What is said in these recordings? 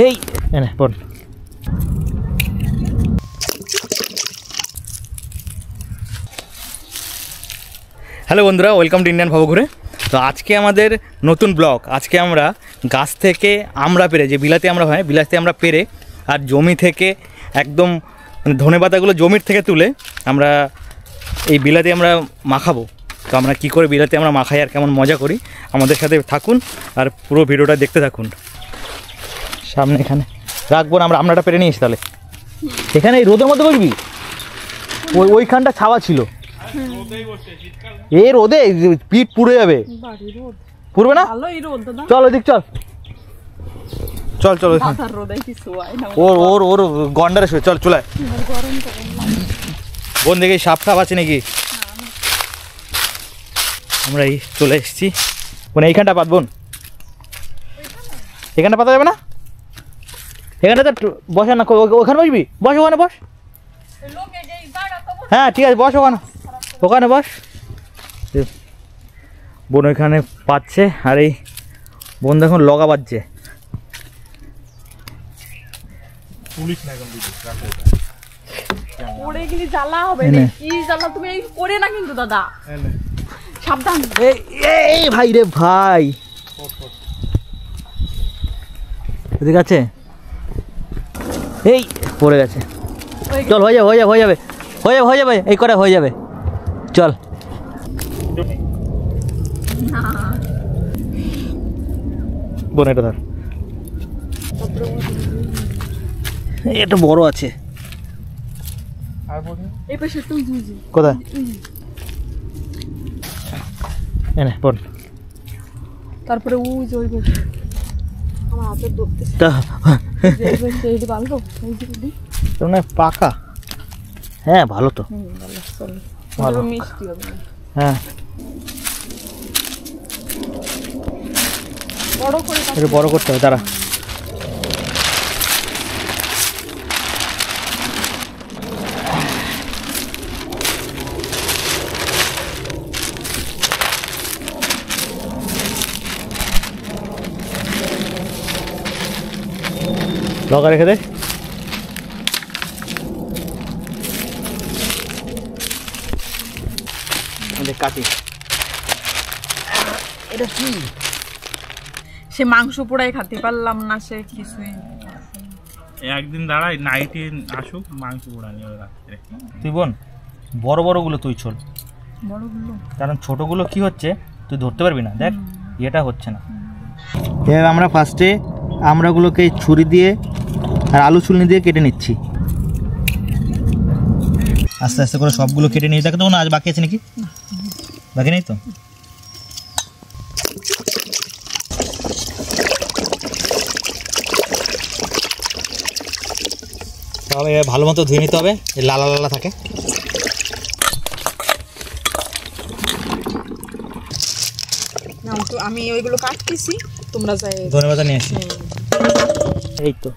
এই এনে পড়। হ্যালো বন্ধুরা, ওয়েলকাম টু ইন্ডিয়ান ভবঘুরে। তো আজকে আমাদের নতুন ব্লগ। আজকে আমরা গাছ থেকে আমরা পেরে, যে বিলাতি আমরা হয়, বিলাতি আমরা পেরে আর জমি থেকে একদম ধনে পাতাগুলো জমির থেকে তুলে আমরা এই বিলাতি আমরা মাখাবো। তো আমরা কী করে বিলাতি আমরা মাখাই আর কেমন মজা করি, আমাদের সাথে থাকুন আর পুরো ভিডিওটা দেখতে থাকুন। সামনে এখানে রাখবো না, আমরাটা পেরে নিয়েছি। তাহলে এখানে এই রোদের মধ্যে বসবি, ওইখানটা ছাওয়া ছিল, এই রোদে পিঠ পুড়ে যাবে। পুড়বে না? চল ওইদিক, চল চল চল, ওর ওর ওর গন্ডারে শুয়ে চল, চলে বোন দেখে সাপ টাপ আছে নাকি। আমরা এই চলে এসেছি বোন, এইখানটা পাত বোন, এখানটা পাতা যাবে না? এখানটা তো বসে না, ওখানে বসবি, বস ওখানে বস। হ্যাঁ ঠিক আছে, বস ওখানে, ওখানে বস। বোন ওইখানে পাচ্ছে আর এই বোন দেখুন লগা বাজছে। এই ভাই রে ভাই, ঠিক আছে, এই পড়ে গেছে। চল হয়ে যাবে, হয়ে যাবে, হয়ে যাবে, হয়ে যাবে, হয়ে যাবে, এই করে হয়ে যাবে। চল বোন এটা ধর, এটা বড় আছে কোথায়? এনে বোন, তারপরে পাকা। হ্যাঁ ভালো তো, ভালো, হ্যাঁ বড় করতে হবে। তারা লগা রেখে দে। কাটি, এটা কি? সে মাংস পোড়াই খাতে পারলাম না, সে কিছুই। একদিন দাঁড়াই, নাইটে আসুক মাংস পোড়া নিয়ে রাত্রে। তুই বোন বড় বড়গুলো তুই ছোল, বড়গুলো, কারণ ছোটগুলো কি হচ্ছে তুই ধরতে পারবি না। দেখ এটা হচ্ছে না। এবার আমরা ফার্স্টে আমড়াগুলোকে ছুরি দিয়ে আর আলু ছুলনি দিয়ে কেটে নিচ্ছি। আস্তে আস্তে করে সবগুলো কেটে নিয়ে, দেখো তো আজ বাকি আছে নাকি? বাকি নেই তো। তবে ভালো মতো ধুয়ে নিতে হবে, লালা লালা থাকে। আমি ওইগুলো কাটতেছি, তোমরা যাই ধন্যবাদ নিয়ে আসি। এই তো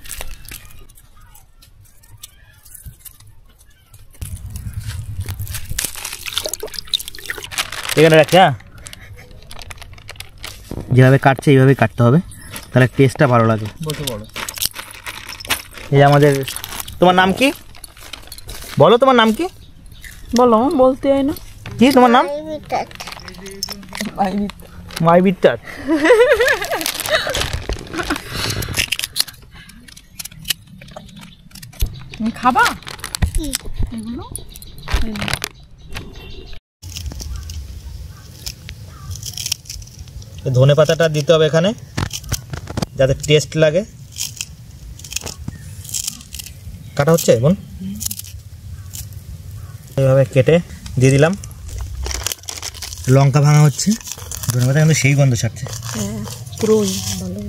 এখানে রাখছি। হ্যাঁ যেভাবে কাটছে এইভাবে কাটতে হবে, তাহলে টেস্টটা ভালো লাগে। এই আমাদের, তোমার নাম কি বলো? তোমার নাম কি বলো? বলতে হয় না কি তোমার নাম? মাই বিটার। তুমি খাবা এগুলো? ধনে পাতাটা দিতে হবে এখানে যাতে টেস্ট লাগে। কাটা হচ্ছে বোন, এইভাবে কেটে দিয়ে দিলাম। লঙ্কা ভাঙা হচ্ছে, ধনে পাতা কিন্তু সেই গন্ধ ছাড়ছে। পুরোই ভালো।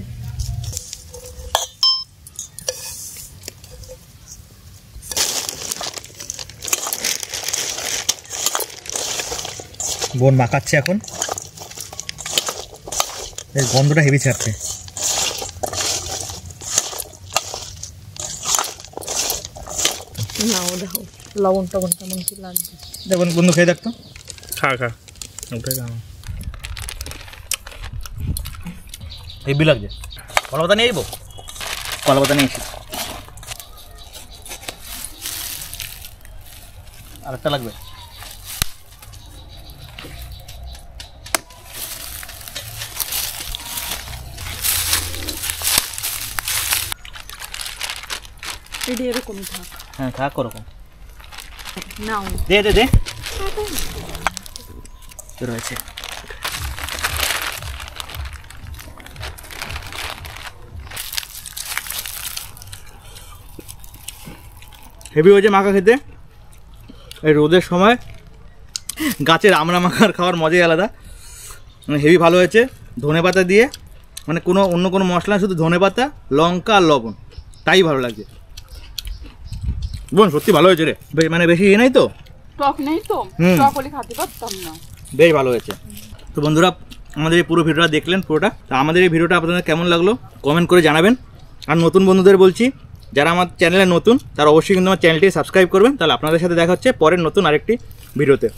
বোন মাখাচ্ছে এখন, এর গন্ধটা হেভি ছাড়ছে। নাও দেখো লবণ টবণ কেমন কি লাগবে। দেখুন বন্ধু খেয়ে দেখতো। খা খা ওটাই খা। হেভি লাগছে। ভালো কথা নিয়ে যাবো। কলা পাতা নিয়েছি। আরেকটা লাগবে? এটি এরকম থাক। হ্যাঁ থাক ওরকম। নাও দে দে দে রয়েছে। হেভি হয়েছে মাখা খেতে। এই রোদের সময় গাছের আমড়া মাখার খাওয়ার মজাই আলাদা, মানে হেভি ভালো হয়েছে। ধনেপাতা দিয়ে, মানে কোনো অন্য কোনো মশলা, শুধু ধনেপাতা, লঙ্কা আর লবণ, তাই ভালো লাগছে। বোন সত্যি ভালো হয়েছে রে, মানে বেশি ইয়ে নাই তো, টক নেই তো, হুম। টক হলে খেতে পারতাম না। বেশ ভালো হয়েছে। তো বন্ধুরা, আমাদের এই পুরো ভিডিওটা দেখলেন পুরোটা। তো আমাদের এই ভিডিওটা আপনাদের কেমন লাগলো কমেন্ট করে জানাবেন। আর নতুন বন্ধুদের বলছি, যারা আমার চ্যানেলে নতুন তারা অবশ্যই কিন্তু আমার চ্যানেলটি সাবস্ক্রাইব করবেন। তাহলে আপনাদের সাথে দেখা হচ্ছে পরের নতুন আরেকটি ভিডিওতে।